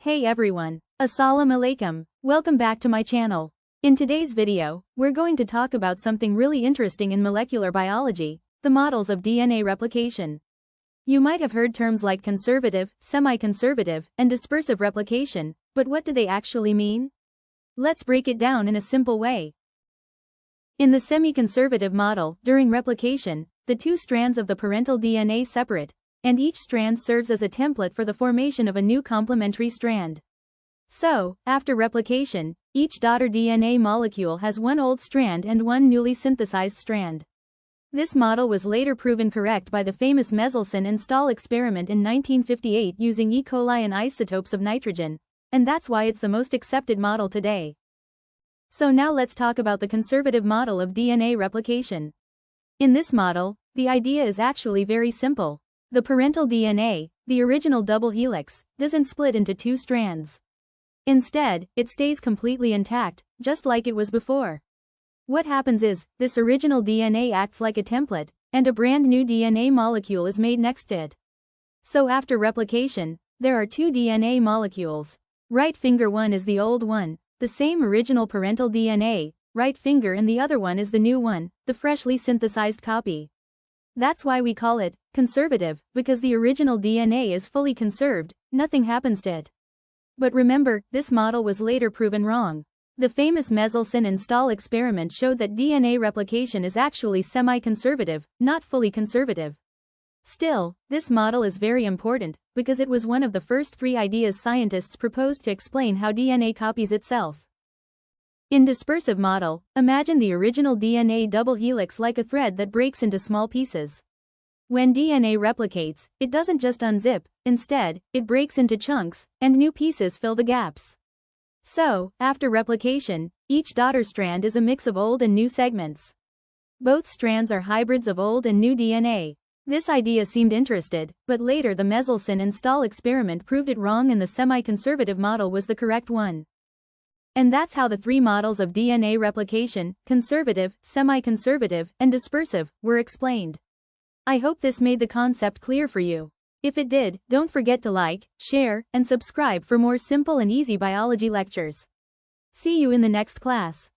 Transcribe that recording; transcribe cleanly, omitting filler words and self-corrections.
Hey everyone, Assalamu alaikum, welcome back to my channel. In today's video, we're going to talk about something really interesting in molecular biology, the models of DNA replication. You might have heard terms like conservative, semi-conservative, and dispersive replication, but what do they actually mean? Let's break it down in a simple way. In the semi-conservative model, during replication, the two strands of the parental DNA separate, and each strand serves as a template for the formation of a new complementary strand. So, after replication, each daughter DNA molecule has one old strand and one newly synthesized strand. This model was later proven correct by the famous Meselson and Stahl experiment in 1958 using E. coli and isotopes of nitrogen, and that's why it's the most accepted model today. So now let's talk about the conservative model of DNA replication. In this model, the idea is actually very simple. The parental DNA, the original double helix, doesn't split into two strands. Instead, it stays completely intact, just like it was before. What happens is, this original DNA acts like a template, and a brand new DNA molecule is made next to it. So after replication, there are two DNA molecules. Right finger one is the old one, the same original parental DNA, right finger, and the other one is the new one, the freshly synthesized copy. That's why we call it conservative, because the original DNA is fully conserved, nothing happens to it. But remember, this model was later proven wrong. The famous Meselson and Stahl experiment showed that DNA replication is actually semi-conservative, not fully conservative. Still, this model is very important, because it was one of the first three ideas scientists proposed to explain how DNA copies itself. In dispersive model, imagine the original DNA double helix like a thread that breaks into small pieces. When DNA replicates, it doesn't just unzip, instead, it breaks into chunks, and new pieces fill the gaps. So, after replication, each daughter strand is a mix of old and new segments. Both strands are hybrids of old and new DNA. This idea seemed interesting, but later the Meselson and Stahl experiment proved it wrong and the semi-conservative model was the correct one. And that's how the three models of DNA replication, conservative, semi-conservative, and dispersive, were explained. I hope this made the concept clear for you. If it did, don't forget to like, share, and subscribe for more simple and easy biology lectures. See you in the next class.